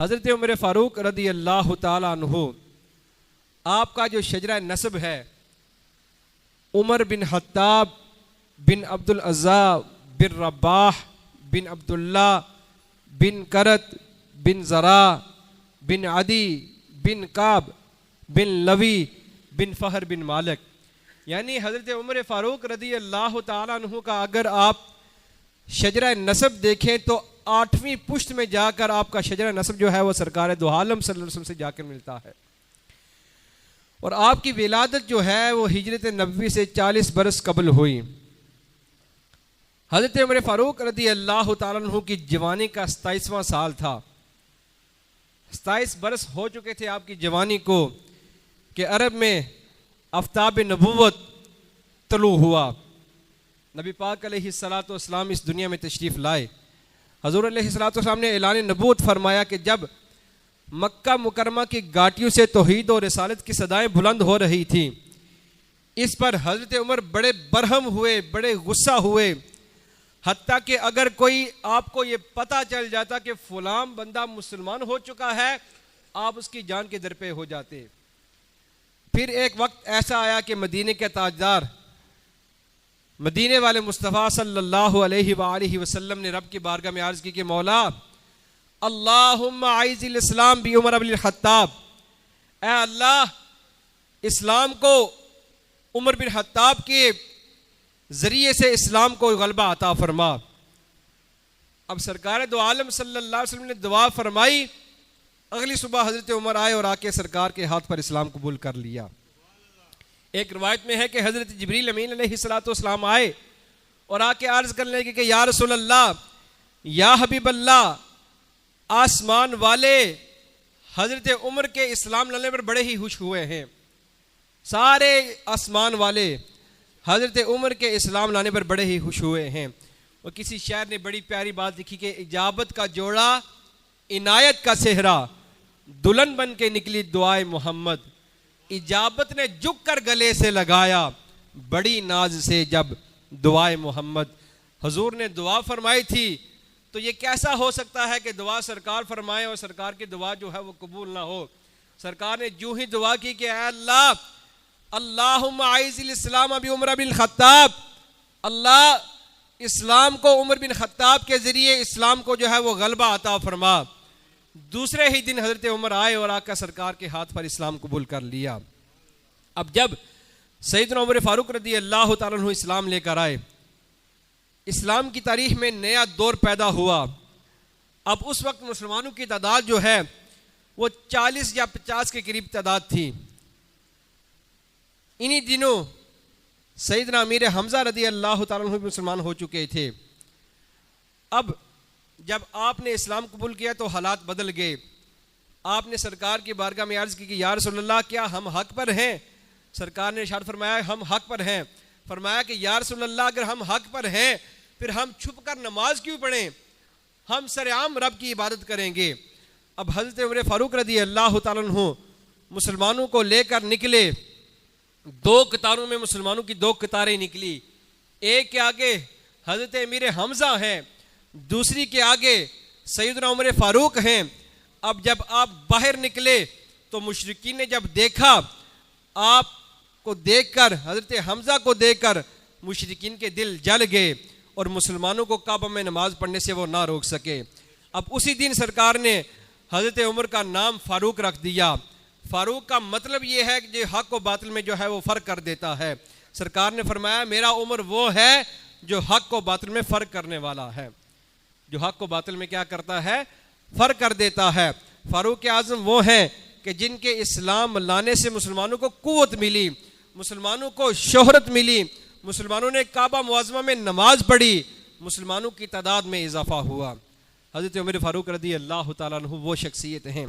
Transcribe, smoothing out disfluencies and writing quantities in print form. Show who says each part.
Speaker 1: हज़रत उमर फ़ारूक रदी अल्लाह ताला अन्हु, आपका जो शजरा नसब है उमर बिन खत्ताब बिन अब्दुल अज़्ज़ा बिन रब्बाह बिन अब्दुल्ला बिन करत बिन ज़रा बिन अदी बिन काब बिन लवी बिन फ़हर बिन मालिक, यानी हज़रत उमर फ़ारूक रदी अल्लाह ताला अन्हु का अगर आप शजरा नसब देखें तो 8वीं पुश्त में जाकर आपका शजरा नसब जो है वो सरकार दो आलम सल्लल्लाहु अलैहि वसल्लम से जाकर मिलता है। और आपकी विलादत जो है वो हिजरत नबवी से 40 बरस कबल हुई। हज़रत उमर फ़ारूक रदी अल्लाह ताला अन्हु की जवानी का 27वां साल था। 27 बरस हो चुके थे आपकी जवानी को कि अरब में आफ्ताब नबूवत तलू हुआ। नबी पाक अलैहिस्सलातु वस्सलाम इस दुनिया में तशरीफ़ लाए। हज़ूर अलैहिस्सलातु वस्सलाम ने ऐलान नबूवत फरमाया कि जब मक्का मुकरमा की घाटियों से तौहीद और रिसालत की सदाएं बुलंद हो रही थी, इस पर हज़रत उमर बड़े बरहम हुए, बड़े गुस्सा हुए। हत्ता कि अगर कोई आपको ये पता चल जाता कि फ़लां बंदा मुसलमान हो चुका है, आप उसकी जान के दर पे हो जाते। फिर एक वक्त ऐसा आया कि मदीने के ताजदार, मदीने वाले मुस्तफ़ा सल्लल्लाहु अलैहि वसल्लम ने रब की बारगाह में अर्ज़ की कि मौला अल्लाहुम्मा आइज़िल इस्लाम बि उमर बिन खत्ताब, ऐ अल्लाह इस्लाम को उमर बिन खत्ताब के जरिए से इस्लाम को गलबा अता फरमा। अब सरकार दो आलम सल्लल्लाहु अलैहि वसल्लम ने दुआ फरमाई। अगली सुबह हजरत उमर आए और आके सरकार के हाथ पर इस्लाम कबूल कर लिया। एक रिवायत में है कि हजरत जिब्रील अमीन अलैहिस्सलातु वस्सलाम आए और आके अर्ज करने लगे कि या रसूल अल्लाह, या हबीब अल्लाह, आसमान वाले हजरत उमर के इस्लाम लाने पर बड़े ही खुश हुए हैं। सारे आसमान वाले हजरत उमर के इस्लाम लाने पर बड़े ही खुश हुए हैं। और किसी शायर ने बड़ी प्यारी बात लिखी कि इजाबत का जोड़ा, इनायत का सेहरा, दुल्हन बन के निकली दुआए मोहम्मद। इजाबत ने झुक कर गले से लगाया बड़ी नाज से जब दुआए मोहम्मद। हजूर ने दुआ फरमाई थी, तो ये कैसा हो सकता है कि दुआ सरकार फरमाए और सरकार की दुआ जो है वो कबूल ना हो। सरकार ने जो ही दुआ की कि अल्लाह अल्लाहुम्मा आइज़िल इस्लाम बि उमर बिन खत्ताब, अल्लाह इस्लाम को उमर बिन खत्ताब के जरिए इस्लाम को जो है वो गलबा अता फरमा। दूसरे ही दिन हजरत उमर आए और आका सरकार के हाथ पर इस्लाम कबूल कर लिया। अब जब सैयदना उमर फ़ारूक रदी अल्लाह ताला अन्हु इस्लाम लेकर आए, इस्लाम की तारीख में नया दौर पैदा हुआ। अब उस वक्त मुसलमानों की तादाद जो है वो 40 या 50 के करीब तादाद थी। इन्हीं दिनों सैयदना अमीर हमजा रदी अल्लाह ताला अन्हु मुसलमान हो चुके थे। अब जब आपने इस्लाम कबूल किया तो हालात बदल गए। आपने सरकार की बारगाह में अर्ज़ की कि या रसूल अल्लाह, क्या हम हक पर हैं? सरकार ने इरशाद फरमाया हम हक पर हैं। फरमाया कि या रसूल अल्लाह, अगर हम हक पर हैं फिर हम छुप कर नमाज क्यों पढ़ें? हम सरेआम रब की इबादत करेंगे। अब हज़रत उमर फ़ारूक रदी अल्लाह ताला अन्हु मुसलमानों को लेकर निकले। 2 कतारों में मुसलमानों की 2 कतारें निकली। एक के आगे हज़रत अमीर हमजा हैं, दूसरी के आगे सैयदना उमर फ़ारूक हैं। अब जब आप बाहर निकले तो मुशरिकीन ने जब देखा, आपको देखकर, हज़रत हमजा को देखकर मुशरिकीन के दिल जल गए और मुसलमानों को काबा में नमाज पढ़ने से वो ना रोक सके। अब उसी दिन सरकार ने हज़रत उमर का नाम फ़ारूक रख दिया। फ़ारूक का मतलब ये है कि जो हक व बातिल में जो है वो फ़र्क कर देता है। सरकार ने फरमाया मेरा उमर वो है जो हक व बातिल में फ़र्क करने वाला है, जो हक व बातिल में क्या करता है, फ़र्क कर देता है। फ़ारूक आज़म वो हैं कि जिनके इस्लाम लाने से मुसलमानों को क़ुव्वत मिली, मुसलमानों को शोहरत मिली, मुसलमानों ने काबा मुअज़्ज़मा में नमाज पढ़ी, मुसलमानों की तादाद में इजाफा हुआ। हज़रत उमर फ़ारूक रदी अल्लाह ताला अन्हु वो शख्सियत हैं।